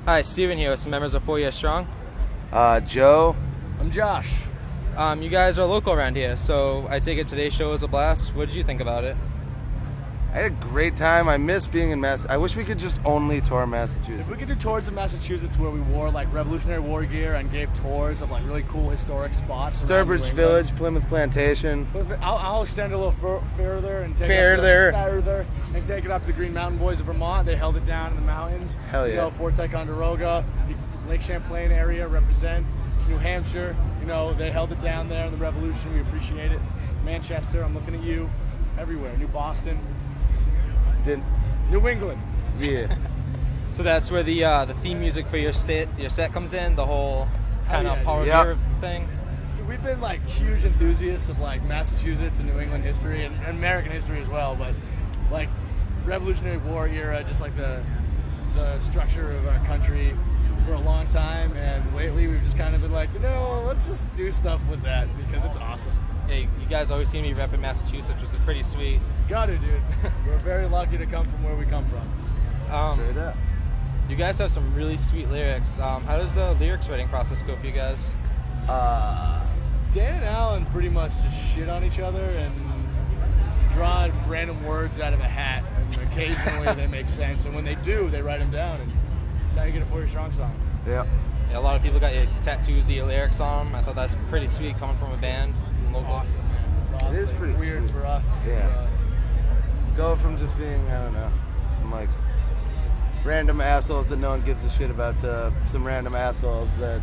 Hi, Steven here with some members of 4 Year Strong. Joe. I'm Josh. You guys are local around here, so I take it today's show was a blast. What did you think about it? I had a great time. I miss being in I wish we could just only tour Massachusetts. If we could do tours in Massachusetts where we wore like Revolutionary War gear and gave tours of like really cool historic spots. Sturbridge Village, Plymouth Plantation. I'll extend a little further and take it up to the Green Mountain Boys of Vermont. They held it down in the mountains. Hell yeah. You know, Fort Ticonderoga, Lake Champlain area represent. New Hampshire, you know, they held it down there in the Revolution. We appreciate it. Manchester, I'm looking at you. Everywhere. New Boston. New England. Yeah. So that's where the theme music for your set comes in, the whole kind of power gear thing. Dude, we've been like huge enthusiasts of like Massachusetts and New England history and American history as well, but like Revolutionary War era, just like the structure of our country for a long time, and lately we've just kind of been like, you know, let's just do stuff with that because it's awesome. Yeah, you guys always seem to be repping Massachusetts, which is pretty sweet. Got it, dude. We're very lucky to come from where we come from. Straight up. You guys have some really sweet lyrics. How does the lyrics writing process go for you guys? Dan and Alan pretty much just shit on each other and draw random words out of a hat, and occasionally they make sense, and when they do, they write them down, and that's how you get a 4 Year Strong song. Yeah. Yeah, a lot of people got your tattoos of your lyrics on them. I thought that's pretty sweet coming from a band. It's awesome, man. It's awesome. It is pretty weird sweet for us. Yeah. Go from just being, I don't know, some like random assholes that no one gives a shit about to some random assholes that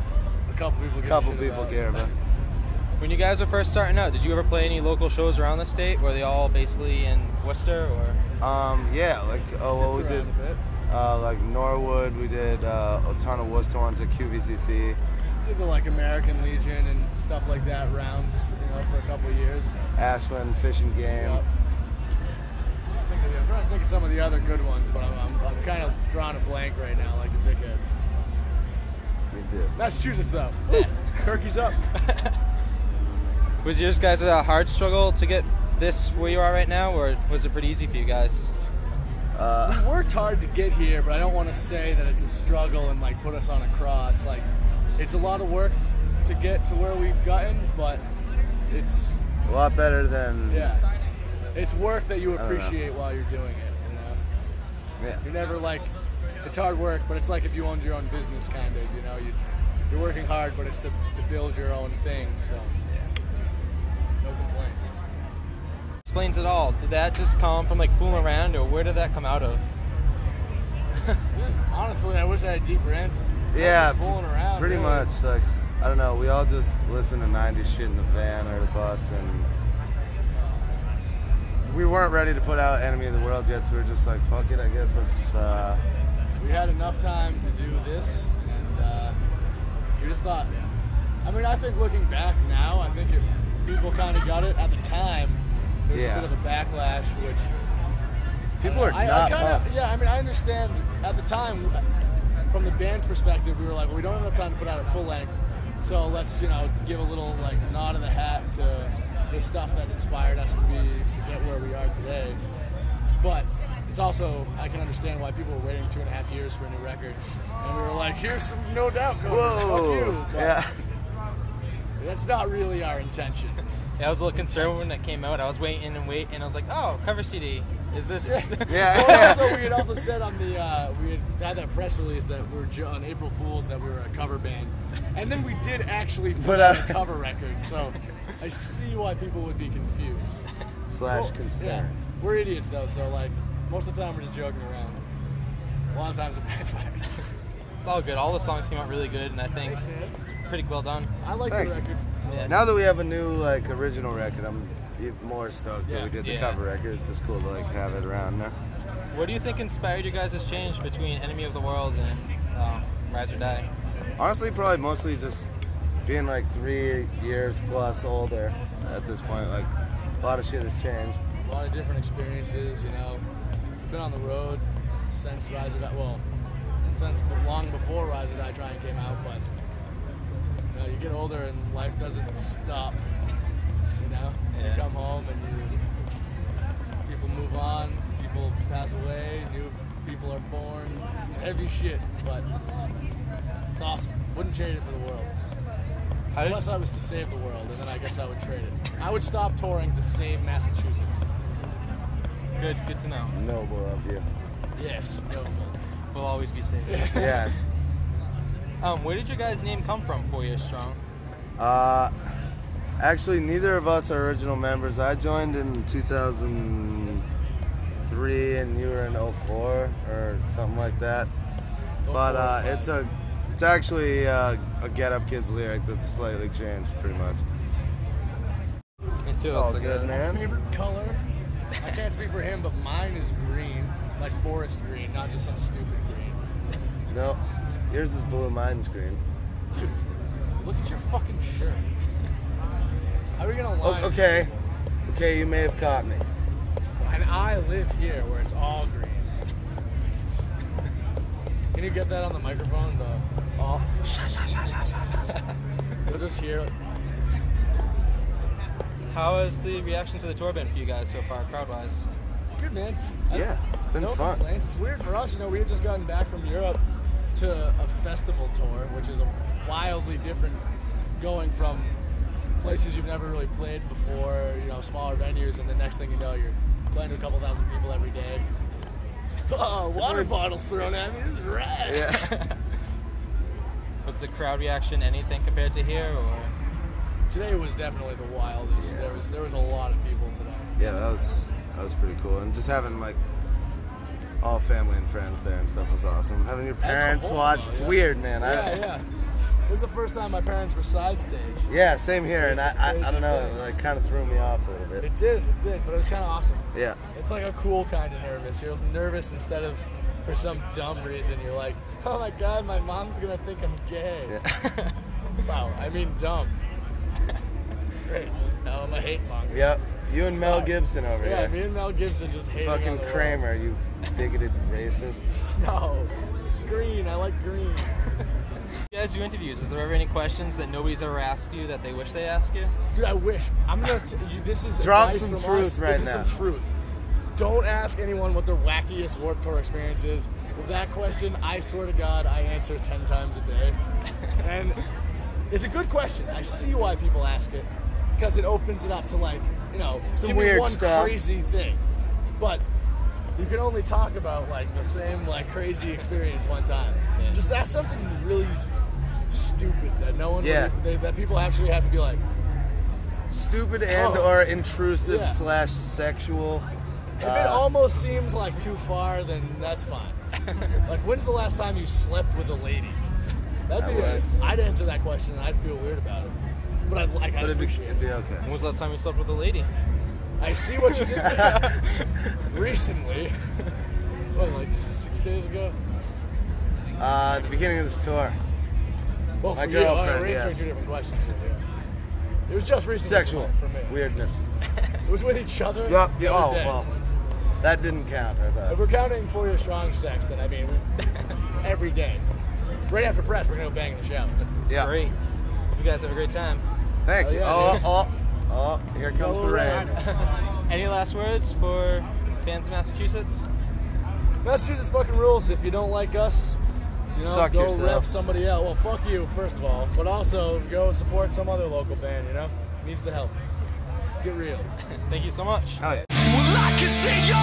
a couple people care about. When you guys were first starting out, did you ever play any local shows around the state? Were they all basically in Worcester, or? Yeah, like we did. Like Norwood, we did a ton of Worcester ones at QVCC. Did the like American Legion and stuff like that rounds, you know, for a couple of years. Ashland, Fish and Game. Yep. I'm trying to think of some of the other good ones, but I'm kind of drawing a blank right now, like a dickhead. Me too. Massachusetts, though. Turkey's up. Was yours guys a hard struggle to get this where you are right now, or was it pretty easy for you guys? We worked hard to get here, but I don't want to say that it's a struggle and like put us on a cross. Like, it's a lot of work to get to where we've gotten, but it's a lot better than it's work that you appreciate while you're doing it. You know, you're never like it's hard work, but it's like if you owned your own business, kind of. You know, you're working hard, but it's to build your own thing. So no complaints. Explains it all. Did that just come from like fooling around, or where did that come out of? Honestly, I wish I had a deeper answer. Yeah, fooling around. Pretty really. much. Like, I don't know. We all just listen to 90s shit in the van or the bus, and we weren't ready to put out Enemy of the World yet, so we were just like, fuck it, I guess let's. We had enough time to do this, and we just thought. I mean, I think looking back now, I think people kind of got it at the time. There's a bit of a backlash, which people are not pumped. Yeah, I mean, I understand at the time, from the band's perspective, we were like, well, we don't have enough time to put out a full length, so let's, you know, give a little like nod of the hat to the stuff that inspired us to get where we are today. But it's also, I can understand why people were waiting 2.5 years for a new record, and we were like, here's some No Doubt covers, fuck you. But that's not really our intention. Yeah, I was a little concerned when it came out. I was waiting, and I was like, "Oh, cover CD. Is this?" Well, also, we had also said on the we had that press release that we were on April Fools that we were a cover band, and then we did actually put out a cover record. So I see why people would be confused. /concern. Yeah, we're idiots though, so like most of the time we're just joking around. A lot of times it backfires. It's all good. All the songs came out really good, and I think it's pretty well done. I like the record. Yeah. Now that we have a new like original record, I'm even more stoked that we did the cover record. It's just cool to like have it around now. What do you think inspired you guys' change between Enemy of the World and Rise or Die? Honestly, probably mostly just being like 3 years plus older at this point. Like a lot of shit has changed. A lot of different experiences, you know. Been on the road since Rise or Die. Well, since long before Rise or Die Trying came out, but you know, you get older and life doesn't stop. You know, you come home and people move on, people pass away, new people are born. It's heavy shit, but it's awesome. Wouldn't trade it for the world. Unless I was to save the world, and then I guess I would trade it. I would stop touring to save Massachusetts. Good to know. Noble of you. Yes, noble. We'll always be safe. Yes. Where did your guys' name come from, 4 Years Strong? Actually, neither of us are original members. I joined in 2003, and you were in 04 or something like that. But it's actually a Get Up Kids lyric that's slightly changed, pretty much. It's all good, man. Favorite color? I can't speak for him, but mine is green, like forest green, not just some stupid green. No, yours is blue, mine's green. Dude, look at your fucking shirt. How are we gonna lie? Okay, you may have caught me. And I live here where it's all green. Can you get that on the microphone? You'll just hear it. How has the reaction to the tour been for you guys so far, crowd-wise? Good, man. Yeah, it's been no fun. Complaints. It's weird for us, we had just gotten back from Europe to a festival tour, which is wildly different, going from places you've never really played before, smaller venues, and the next thing you know, you're playing to a couple thousand people every day. Oh, water bottles thrown at me. This is rad. Yeah. Was the crowd reaction anything compared to here, or? Today was definitely the wildest. Yeah. There was a lot of people today. Yeah, that was pretty cool, and just having like all family and friends there and stuff was awesome. Having your parents watch, it's weird, man. Yeah. It was the first time my parents were side stage. Yeah, same here, and I don't know, it like kind of threw me off a little bit. It did, but it was kind of awesome. Yeah. It's like a cool kind of nervous. You're nervous instead of for some dumb reason. You're like, oh my god, my mom's gonna think I'm gay. Yeah. Wow, I mean dumb. Great. No, I'm a hate monger. Yep. You and Mel Gibson over here. Yeah, me and Mel Gibson just hating fucking on the Kramer, world. you bigoted racist. No. Green, I like green. Guys, your interviews, is there ever any questions that nobody's ever asked you that they wish they asked you? Dude, I wish. I'm gonna. This is drop advice some from truth us. right this now. This is some truth. Don't ask anyone what their wackiest Warped Tour experience is. With that question, I swear to God, I answer 10 times a day. And it's a good question. I see why people ask it, because it opens it up to some give weird me one stuff. Crazy thing. But you can only talk about the same crazy experience one time. Yeah. Just ask something really stupid that no one that people actually have to be like stupid and or intrusive / sexual. If it almost seems too far, then that's fine. When's the last time you slept with a lady? That'd be I'd answer that question and I'd feel weird about it. But I'd appreciate it. It'd be okay. When was the last time you slept with a lady? I see what you did there. Recently. What, 6 days ago? The beginning of this tour. Well, my for girlfriend, we're answering 2 different questions here. Yeah. It was just recently. Sexual. For me. Weirdness. It was with each other? Yep. Oh, well. That didn't count, I thought. If we're counting 4 Years Strong sex, then every day. Right after press, we're going to go bang in the shower. That's great. Hope you guys have a great time. Thank you. Yeah, oh, here comes the rain. Any last words for fans of Massachusetts? Massachusetts fucking rules. If you don't like us, suck go yourself. rep somebody else. Well, fuck you, first of all. But also, go support some other local band, Needs the help. Get real. Thank you so much. Oh, yeah. Well, I can see your